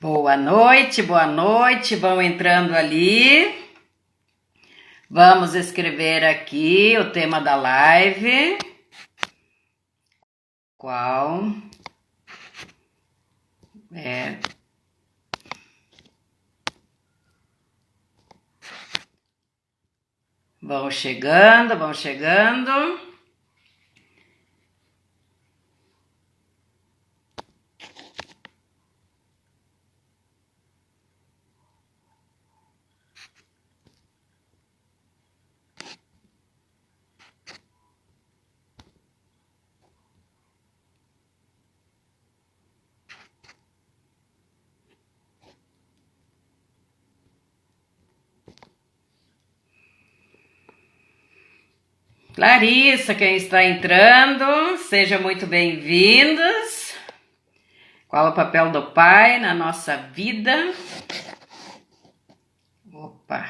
Boa noite, vão entrando ali. Vamos escrever aqui o tema da live. Qual é? Vão chegando. Larissa, quem está entrando, sejam muito bem-vindos. Qual é o papel do pai na nossa vida? Opa!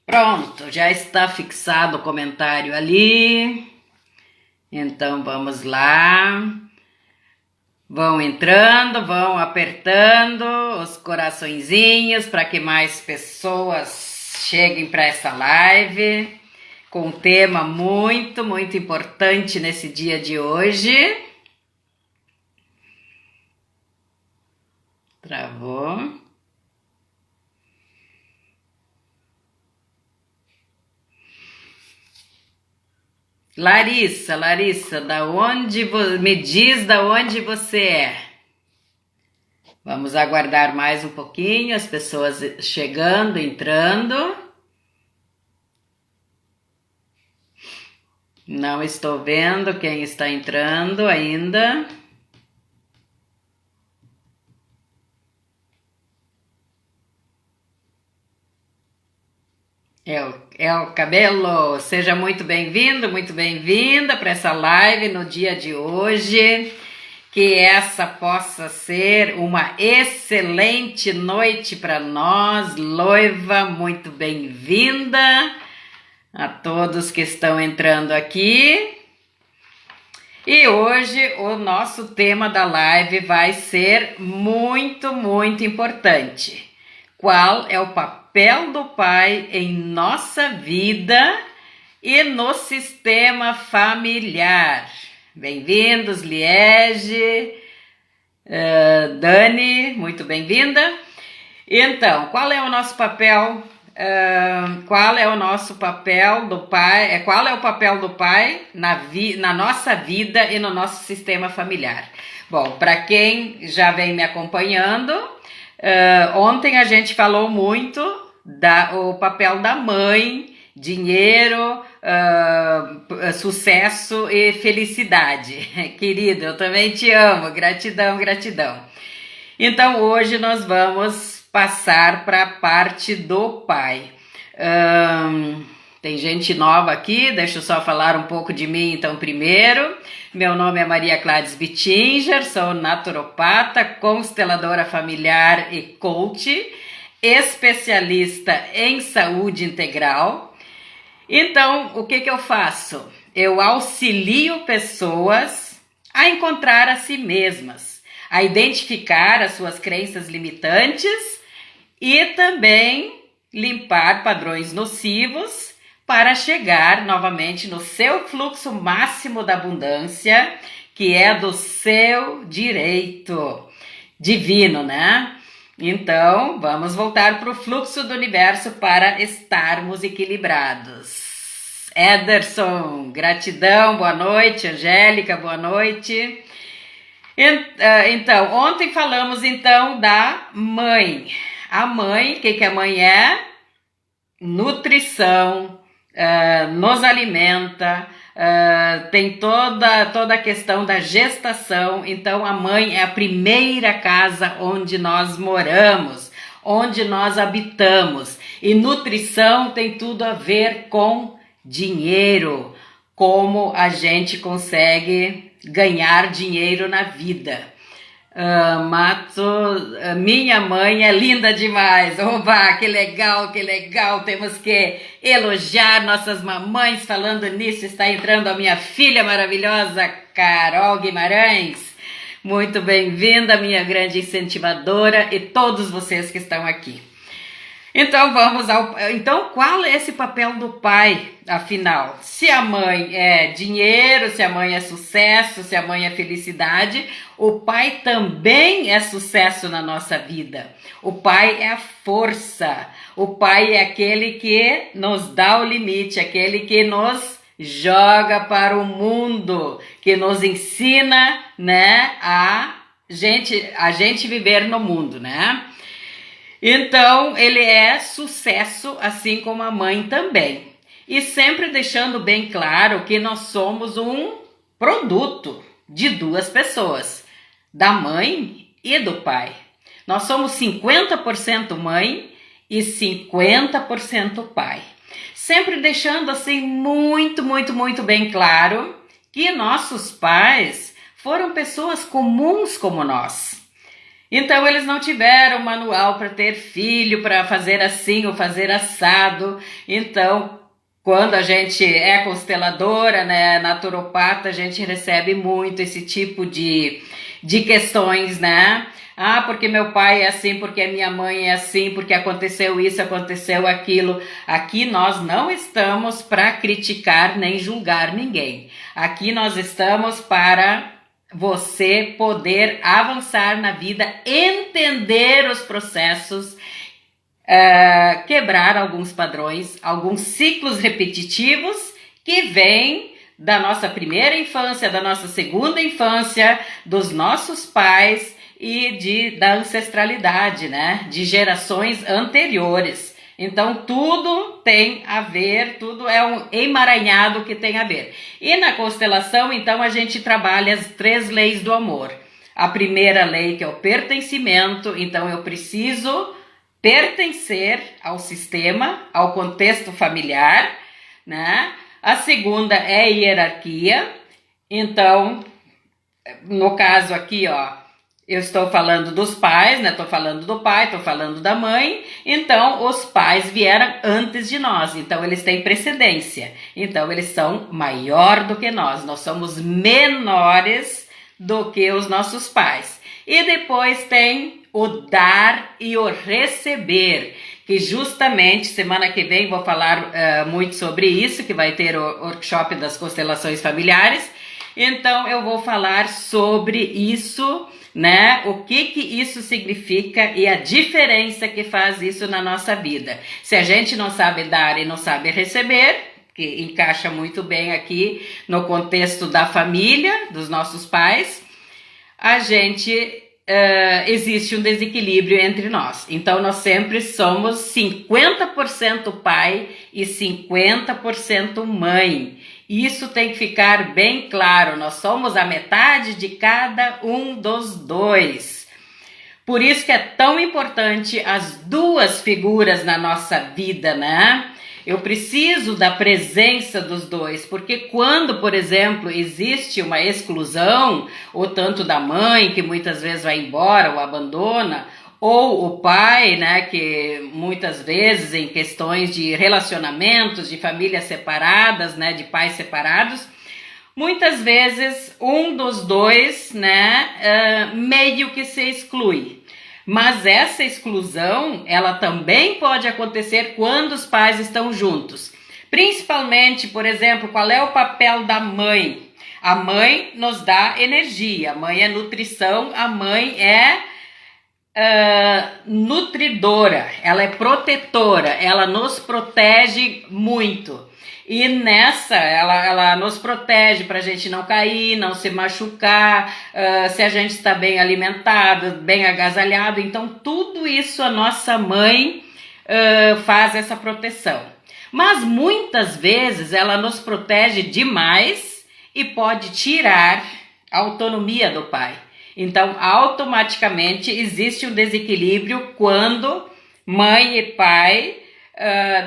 Pronto, já está fixado o comentário ali. Então vamos lá. Vão entrando, vão apertando os coraçõezinhos para que mais pessoas cheguem para essa live com um tema muito importante nesse dia de hoje. Travou. Larissa, me diz da onde você é. Vamos aguardar mais um pouquinho, as pessoas chegando, entrando. Não estou vendo quem está entrando ainda. É o Cabelo, seja muito bem-vindo, muito bem-vinda para essa live no dia de hoje. Que essa possa ser uma excelente noite para nós, Loiva, muito bem-vinda a todos que estão entrando aqui. E hoje o nosso tema da live vai ser muito importante. Qual é o papel do pai em nossa vida e no sistema familiar? Bem-vindos, Liege, Dani, muito bem-vinda. Então, qual é o nosso papel? Qual é o nosso papel do pai? Qual é o papel do pai na nossa vida e no nosso sistema familiar? Bom, para quem já vem me acompanhando, ontem a gente falou muito o papel da mãe, dinheiro, sucesso e felicidade. Querido, eu também te amo, gratidão. Então hoje nós vamos passar para a parte do pai. Tem gente nova aqui, deixa eu só falar um pouco de mim então primeiro. Meu nome é Maria Cláudia Bittinger, sou naturopata, consteladora familiar e coach, especialista em saúde integral. Então, o que eu faço? Eu auxilio pessoas a encontrar a si mesmas, a identificar as suas crenças limitantes e também limpar padrões nocivos para chegar novamente no seu fluxo máximo da abundância, que é do seu direito divino, né? Então, vamos voltar para o fluxo do universo para estarmos equilibrados. Ederson, gratidão, boa noite. Angélica, boa noite. Então, ontem falamos então da mãe. A mãe, o que a mãe é? Nutrição, nos alimenta, tem toda a questão da gestação. Então a mãe é a primeira casa onde nós moramos, onde nós habitamos. E nutrição tem tudo a ver com dinheiro, como a gente consegue ganhar dinheiro na vida. Minha mãe é linda demais. Oba, que legal, que legal. Temos que elogiar nossas mamães. Falando nisso, está entrando a minha filha maravilhosa, Carol Guimarães. Muito bem-vinda, minha grande incentivadora, e todos vocês que estão aqui. Então Então, qual é esse papel do pai, afinal? Se a mãe é dinheiro, se a mãe é sucesso, se a mãe é felicidade, o pai também é sucesso na nossa vida. O pai é a força. O pai é aquele que nos dá o limite, aquele que nos joga para o mundo, que nos ensina, né, a gente viver no mundo, né? Então, ele é sucesso, assim como a mãe também. E sempre deixando bem claro que nós somos um produto de duas pessoas, da mãe e do pai. Nós somos 50% mãe e 50% pai. Sempre deixando assim muito, muito, muito bem claro que nossos pais foram pessoas comuns como nós. Então, eles não tiveram manual para ter filho, para fazer assim ou fazer assado. Então, quando a gente é consteladora, né, naturopata, a gente recebe muito esse tipo de questões, né? Ah, porque meu pai é assim, porque minha mãe é assim, porque aconteceu isso, aconteceu aquilo. Aqui nós não estamos para criticar nem julgar ninguém. Aqui nós estamos para você poder avançar na vida, entender os processos, quebrar alguns padrões, alguns ciclos repetitivos que vêm da nossa primeira infância, da nossa segunda infância, dos nossos pais e da ancestralidade, né? De gerações anteriores. Então, tudo tem a ver, tudo é um emaranhado que tem a ver. E na constelação, então, a gente trabalha as 3 leis do amor. A primeira lei, que é o pertencimento, então eu preciso pertencer ao sistema, ao contexto familiar, né? A segunda é a hierarquia. Então, no caso aqui, ó, eu estou falando dos pais, né? Estou falando do pai, estou falando da mãe. Então, os pais vieram antes de nós. Então, eles têm precedência. Então, eles são maior do que nós. Nós somos menores do que os nossos pais. E depois tem o dar e o receber, que justamente semana que vem vou falar muito sobre isso, que vai ter o workshop das constelações familiares. Então, eu vou falar sobre isso, né? O que isso significa e a diferença que faz isso na nossa vida. Se a gente não sabe dar e não sabe receber, que encaixa muito bem aqui no contexto da família, dos nossos pais, existe um desequilíbrio entre nós. Então, nós sempre somos 50% pai e 50% mãe. Isso tem que ficar bem claro, nós somos a metade de cada um dos dois. Por isso que é tão importante as duas figuras na nossa vida, né? Eu preciso da presença dos dois, porque quando, por exemplo, existe uma exclusão, ou tanto da mãe, que muitas vezes vai embora ou abandona, ou o pai, né, que muitas vezes em questões de relacionamentos, de famílias separadas, né, de pais separados, muitas vezes um dos dois, né, meio que se exclui. Mas essa exclusão, ela também pode acontecer quando os pais estão juntos. Principalmente, por exemplo, qual é o papel da mãe? A mãe nos dá energia, a mãe é nutrição, a mãe é nutridora, ela é protetora, ela nos protege muito. E nessa, ela nos protege para a gente não cair, não se machucar, se a gente está bem alimentado, bem agasalhado. Então, tudo isso a nossa mãe faz essa proteção. Mas muitas vezes ela nos protege demais e pode tirar a autonomia do pai. Então, automaticamente existe um desequilíbrio quando mãe e pai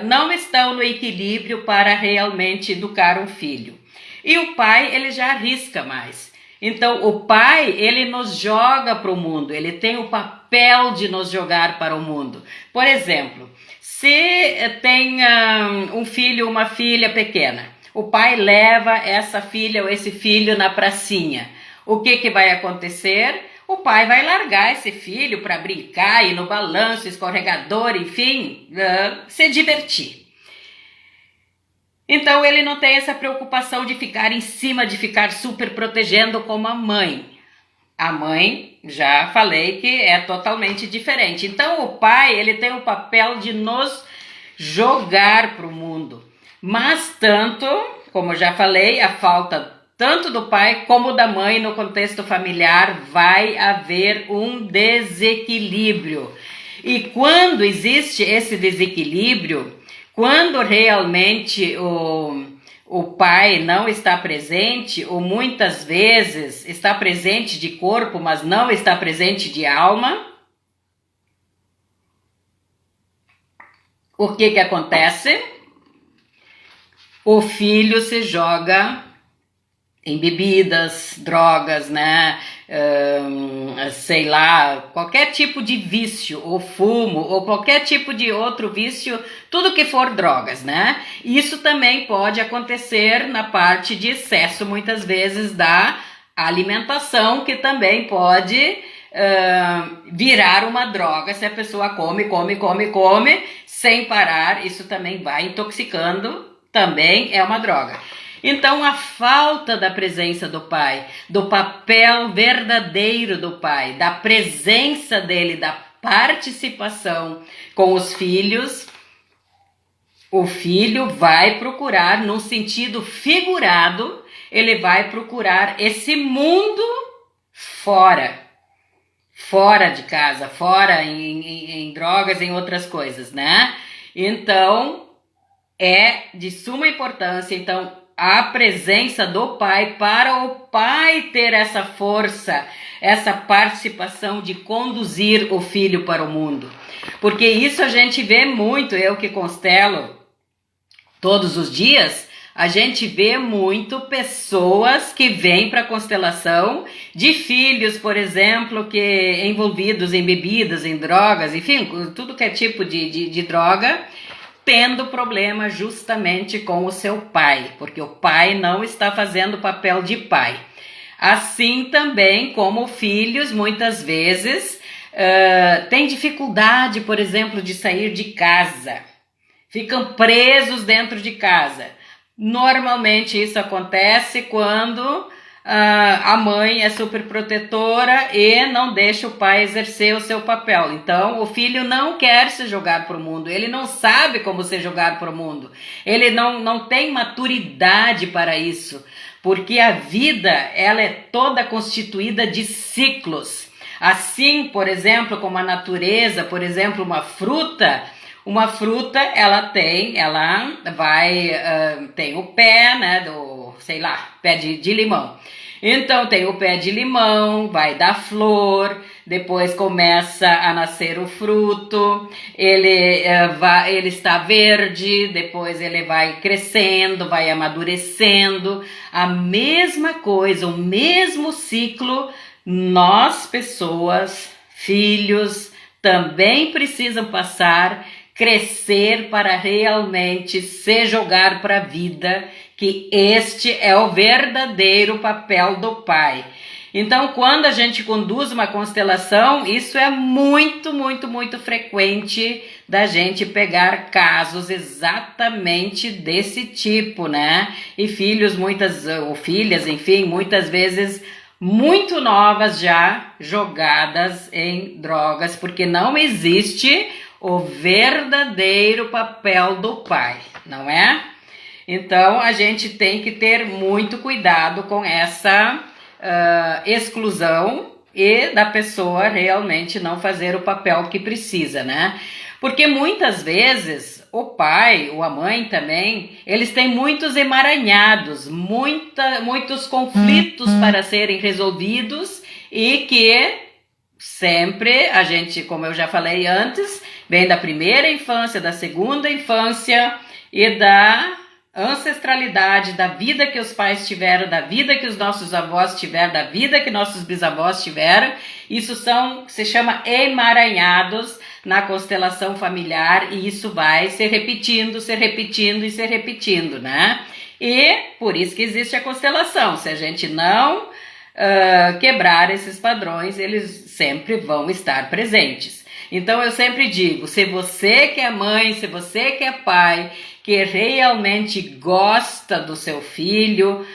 não estão no equilíbrio para realmente educar um filho. E o pai, ele já arrisca mais. Então, o pai, ele nos joga para o mundo, ele tem o papel de nos jogar para o mundo. Por exemplo, se tem um filho, uma filha pequena, o pai leva essa filha ou esse filho na pracinha. O que vai acontecer? O pai vai largar esse filho para brincar, ir no balanço, escorregador, enfim, se divertir. Então ele não tem essa preocupação de ficar em cima, de ficar super protegendo como a mãe. A mãe, já falei que é totalmente diferente. Então o pai, ele tem o papel de nos jogar para o mundo. Mas tanto, como já falei, a falta tanto do pai como da mãe no contexto familiar vai haver um desequilíbrio. E quando existe esse desequilíbrio, quando realmente o pai não está presente, ou muitas vezes está presente de corpo, mas não está presente de alma, o que acontece? O filho se joga em bebidas, drogas, né? Sei lá, qualquer tipo de vício, ou fumo, ou qualquer tipo de outro vício, tudo que for drogas, né? Isso também pode acontecer na parte de excesso, muitas vezes, da alimentação, que também pode virar uma droga se a pessoa come, sem parar. Isso também vai intoxicando, também é uma droga. Então, a falta da presença do pai, do papel verdadeiro do pai, da presença dele, da participação com os filhos, o filho vai procurar, num sentido figurado, ele vai procurar esse mundo fora de casa, fora em drogas, em outras coisas, né? Então, é de suma importância, então, a presença do pai, para o pai ter essa força, essa participação de conduzir o filho para o mundo. Porque isso a gente vê muito, eu que constelo todos os dias, a gente vê muito pessoas que vêm para a constelação de filhos, por exemplo, que envolvidos em bebidas, em drogas, enfim, tudo que é tipo de droga, tendo problema justamente com o seu pai, porque o pai não está fazendo o papel de pai. Assim também como filhos, muitas vezes, têm dificuldade, por exemplo, de sair de casa. Ficam presos dentro de casa. Normalmente isso acontece quando a mãe é super protetora e não deixa o pai exercer o seu papel. Então, o filho não quer se jogar para o mundo, ele não sabe como se jogar para o mundo, ele não tem maturidade para isso, porque a vida, ela é toda constituída de ciclos. Assim, por exemplo, como a natureza, por exemplo, uma fruta, ela tem o pé, né, pé de limão. Então tem o pé de limão, vai dar flor, depois começa a nascer o fruto, ele está verde, depois ele vai crescendo, vai amadurecendo. A mesma coisa, o mesmo ciclo, nós pessoas, filhos, também precisam passar, crescer para realmente se jogar para a vida, que este é o verdadeiro papel do pai. Então, quando a gente conduz uma constelação, isso é muito, muito, muito frequente da gente pegar casos exatamente desse tipo, né? E filhos, ou filhas, enfim, muitas vezes muito novas já, jogadas em drogas, porque não existe o verdadeiro papel do pai, não é? Então, a gente tem que ter muito cuidado com essa exclusão e da pessoa realmente não fazer o papel que precisa, né? Porque muitas vezes o pai ou a mãe também, eles têm muitos emaranhados, muitos conflitos para serem resolvidos e que sempre a gente, como eu já falei antes, vem da primeira infância, da segunda infância e da ancestralidade, da vida que os pais tiveram, da vida que os nossos avós tiveram, da vida que nossos bisavós tiveram. Isso se chama emaranhados na constelação familiar, e isso vai se repetindo, né? E por isso que existe a constelação. Se a gente não quebrar esses padrões, eles sempre vão estar presentes. Então eu sempre digo, se você que é mãe, se você que é pai, que realmente gosta do seu filho,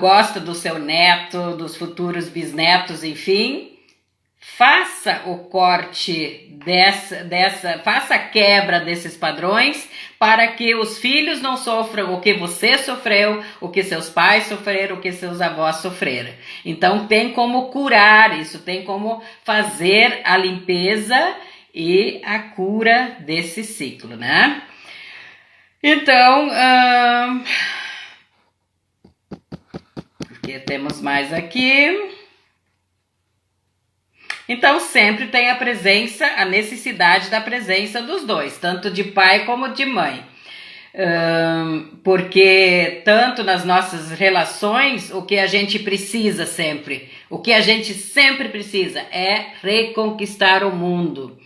gosta do seu neto, dos futuros bisnetos, enfim, faça o corte faça a quebra desses padrões, para que os filhos não sofram o que você sofreu, o que seus pais sofreram, o que seus avós sofreram. Então tem como curar isso, tem como fazer a limpeza e a cura desse ciclo, né? Então, porque temos mais aqui. Então sempre tem a necessidade da presença dos dois, tanto de pai como de mãe. Porque tanto nas nossas relações, o que a gente precisa sempre, o que a gente sempre precisa é reconquistar o mundo.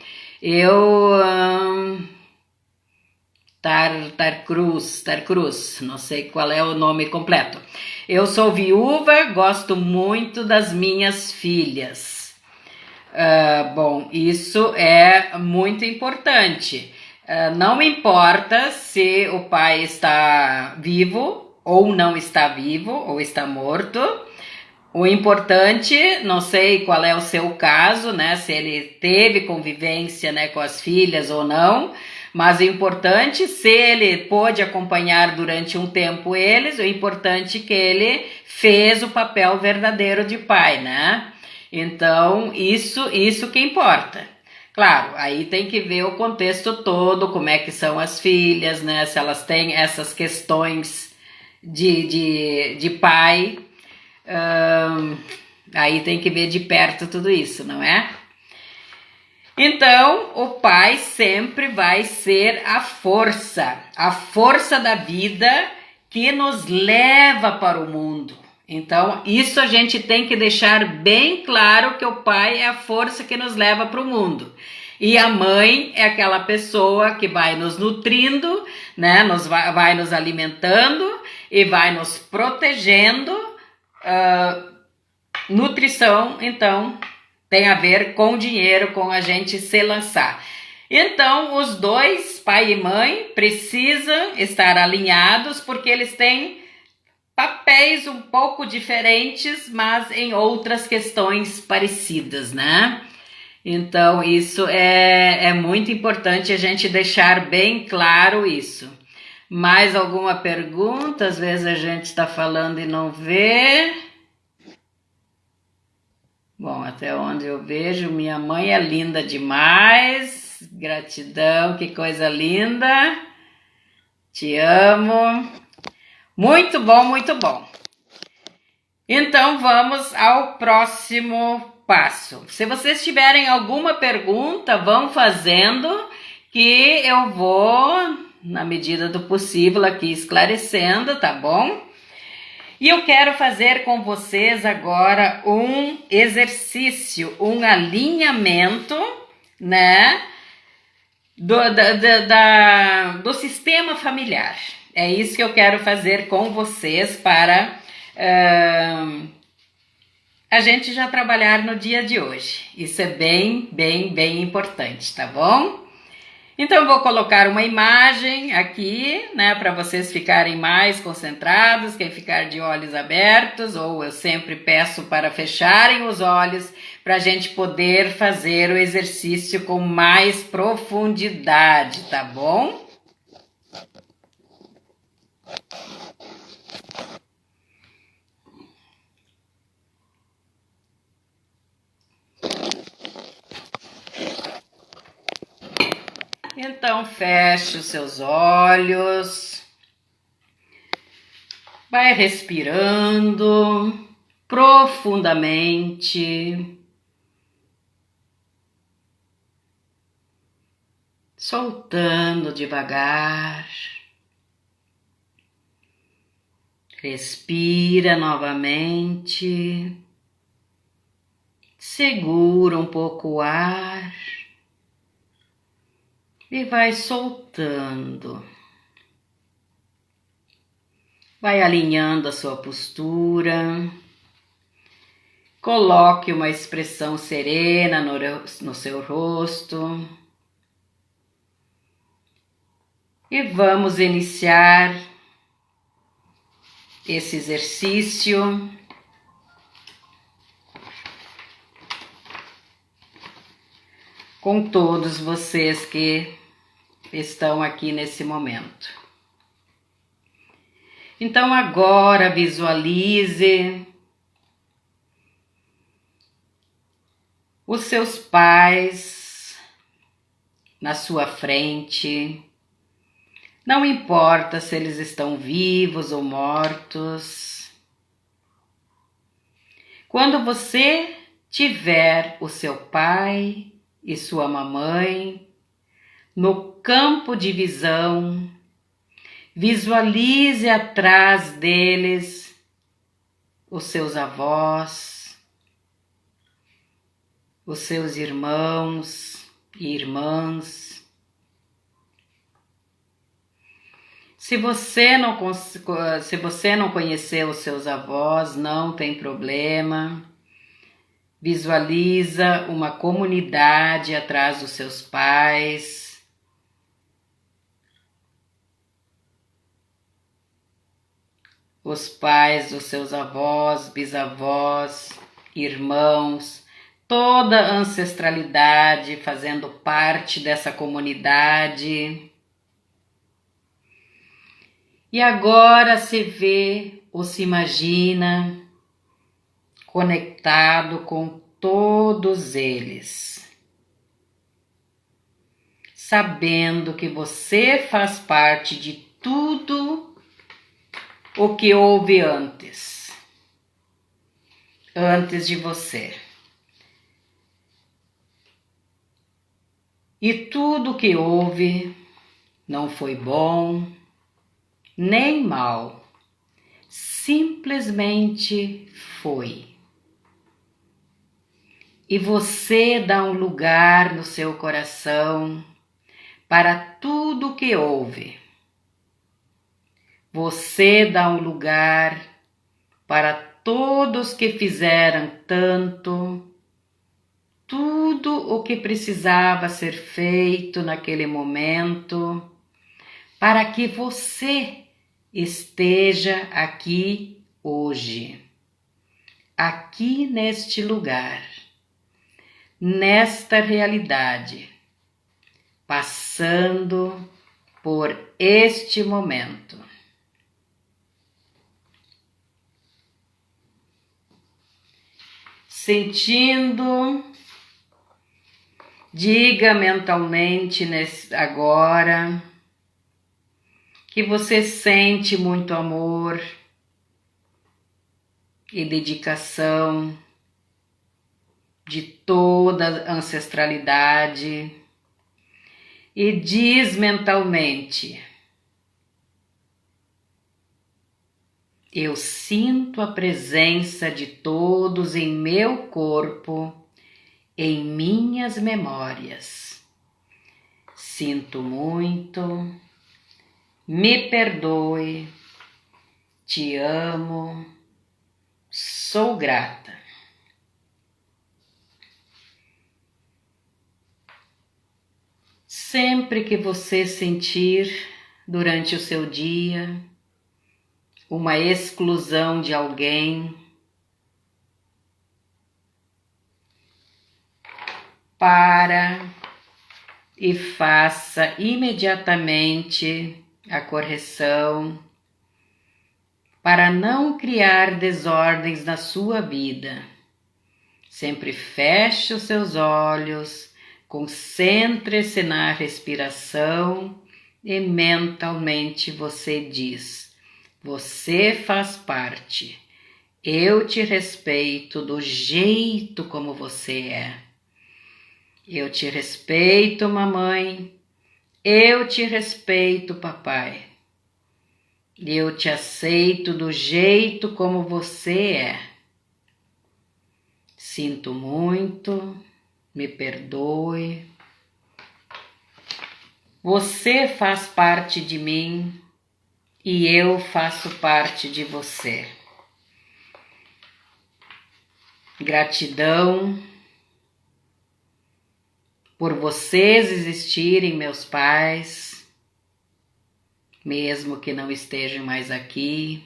Tar Cruz, não sei qual é o nome completo. Eu sou viúva, gosto muito das minhas filhas. Bom, isso é muito importante. Não importa se o pai está vivo ou não está vivo ou está morto. O importante, não sei qual é o seu caso, né? Se ele teve convivência, né, com as filhas ou não, mas o importante, se ele pôde acompanhar durante um tempo eles, o importante é que ele fez o papel verdadeiro de pai, né? Então, isso que importa. Claro, aí tem que ver o contexto todo, como é que são as filhas, né? Se elas têm essas questões de pai. Aí tem que ver de perto tudo isso, não é? Então, o pai sempre vai ser a força da vida que nos leva para o mundo. Então, isso a gente tem que deixar bem claro, que o pai é a força que nos leva para o mundo. E a mãe é aquela pessoa que vai nos nutrindo, né? Vai nos alimentando e vai nos protegendo. Nutrição, então, tem a ver com dinheiro, com a gente se lançar. Então, os dois, pai e mãe, precisam estar alinhados, porque eles têm papéis um pouco diferentes, mas em outras questões parecidas, né? Então, isso é muito importante a gente deixar bem claro isso. Mais alguma pergunta? Às vezes a gente está falando e não vê. Bom, até onde eu vejo, minha mãe é linda demais. Gratidão, que coisa linda. Te amo. Muito bom, muito bom. Então vamos ao próximo passo. Se vocês tiverem alguma pergunta, vão fazendo, que eu vou, na medida do possível, aqui esclarecendo, tá bom? E eu quero fazer com vocês agora um exercício, um alinhamento, né, do sistema familiar. É isso que eu quero fazer com vocês para a gente já trabalhar no dia de hoje. Isso é bem, bem, bem importante, tá bom? Então eu vou colocar uma imagem aqui, né, para vocês ficarem mais concentrados, quem ficar de olhos abertos, ou eu sempre peço para fecharem os olhos, para a gente poder fazer o exercício com mais profundidade, tá bom? Então feche os seus olhos, vai respirando profundamente, soltando devagar. Respira novamente. Segura um pouco o ar e vai soltando. Vai alinhando a sua postura. Coloque uma expressão serena no seu rosto. E vamos iniciar esse exercício com todos vocês que estão aqui nesse momento. Então agora visualize os seus pais na sua frente. Não importa se eles estão vivos ou mortos. Quando você tiver o seu pai e sua mamãe no campo de visão, visualize atrás deles os seus avós, os seus irmãos e irmãs. Se você não conheceu os seus avós, não tem problema. Visualiza uma comunidade atrás dos seus pais. Os pais dos seus avós, bisavós, irmãos, toda a ancestralidade fazendo parte dessa comunidade. E agora se vê ou se imagina conectado com todos eles, sabendo que você faz parte de tudo o que houve antes de você. E tudo que houve não foi bom nem mal, simplesmente foi. E você dá um lugar no seu coração para tudo que houve. Você dá um lugar para todos que fizeram tanto, tudo o que precisava ser feito naquele momento, para que você esteja aqui hoje, aqui neste lugar, nesta realidade, passando por este momento. Sentindo, diga mentalmente agora que você sente muito amor e dedicação de toda a ancestralidade e diz mentalmente: eu sinto a presença de todos em meu corpo, em minhas memórias. Sinto muito. Me perdoe, te amo, sou grata. Sempre que você sentir durante o seu dia uma exclusão de alguém, para e faça imediatamente a correção para não criar desordens na sua vida. Sempre feche os seus olhos, concentre-se na respiração e mentalmente você diz: você faz parte. Eu te respeito do jeito como você é. Eu te respeito, mamãe. Eu te respeito, papai. Eu te aceito do jeito como você é. Sinto muito, me perdoe. Você faz parte de mim e eu faço parte de você. Gratidão por vocês existirem, meus pais, mesmo que não estejam mais aqui.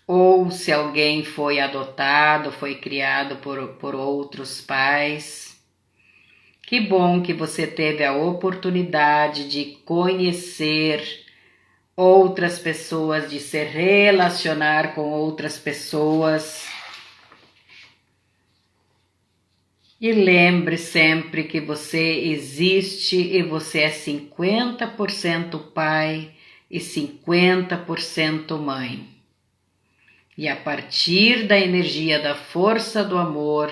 Ou se alguém foi adotado, foi criado por outros pais. Que bom que você teve a oportunidade de conhecer outras pessoas, de se relacionar com outras pessoas. E lembre sempre que você existe e você é 50% pai e 50% mãe. E a partir da energia da força do amor,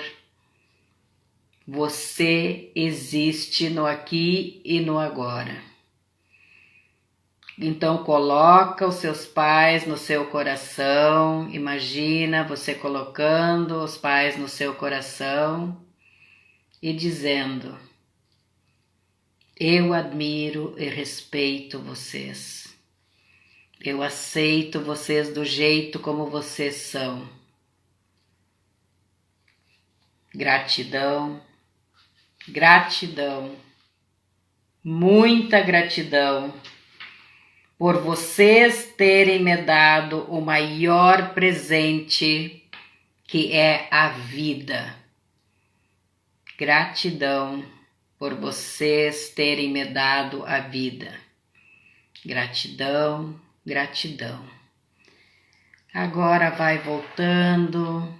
você existe no aqui e no agora. Então coloca os seus pais no seu coração, imagina você colocando os pais no seu coração e dizendo: eu admiro e respeito vocês. Eu aceito vocês do jeito como vocês são. Gratidão, gratidão, muita gratidão por vocês terem me dado o maior presente, que é a vida. Gratidão por vocês terem me dado a vida. Gratidão, gratidão. Agora vai voltando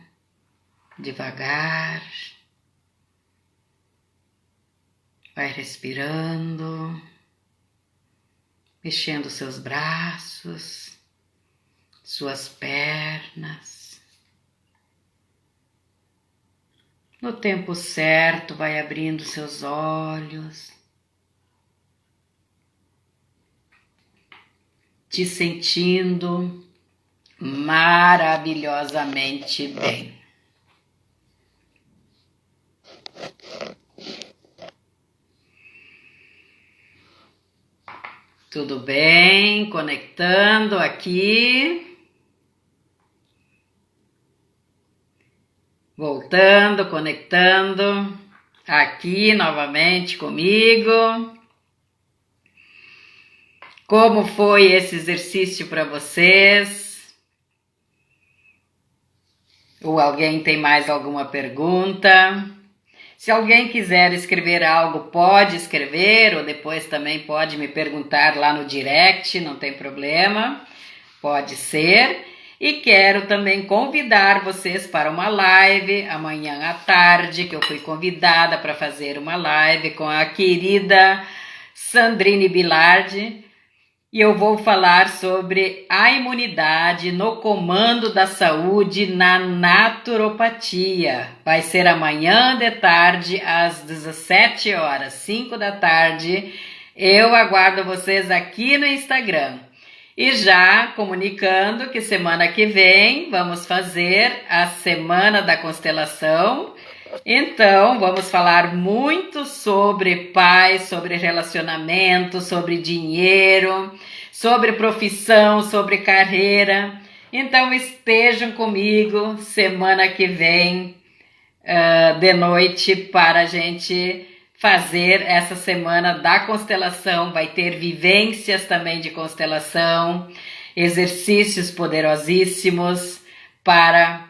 devagar. Vai respirando, mexendo seus braços, suas pernas. No tempo certo, vai abrindo seus olhos, te sentindo maravilhosamente bem. Tudo bem? Conectando aqui. Voltando, conectando aqui novamente comigo. Como foi esse exercício para vocês? Ou alguém tem mais alguma pergunta? Se alguém quiser escrever algo, pode escrever, ou depois também pode me perguntar lá no direct, não tem problema, pode ser. E quero também convidar vocês para uma live amanhã à tarde, que eu fui convidada para fazer uma live com a querida Sandrine Bilardi. E eu vou falar sobre a imunidade no comando da saúde na naturopatia. Vai ser amanhã de tarde, às 17 horas, 5 da tarde. Eu aguardo vocês aqui no Instagram. E já comunicando que semana que vem vamos fazer a Semana da Constelação. Então, vamos falar muito sobre paz, sobre relacionamento, sobre dinheiro, sobre profissão, sobre carreira. Então, estejam comigo semana que vem, de noite, para a gente fazer essa Semana da Constelação. Vai ter vivências também de constelação, exercícios poderosíssimos para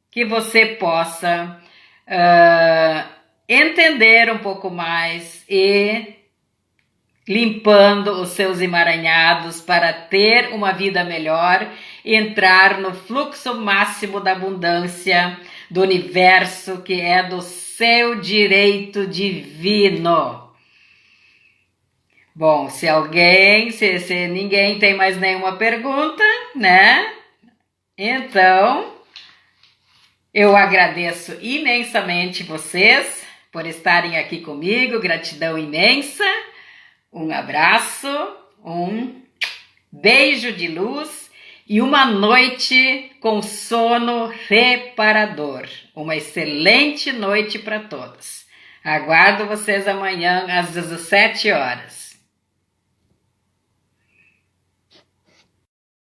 que você possa entender um pouco mais e limpando os seus emaranhados para ter uma vida melhor, entrar no fluxo máximo da abundância do universo, que é do seu direito divino. Bom, se ninguém tem mais nenhuma pergunta, né? Então, eu agradeço imensamente vocês por estarem aqui comigo, gratidão imensa, um abraço, um beijo de luz e uma noite com sono reparador. Uma excelente noite para todos. Aguardo vocês amanhã às 17 horas.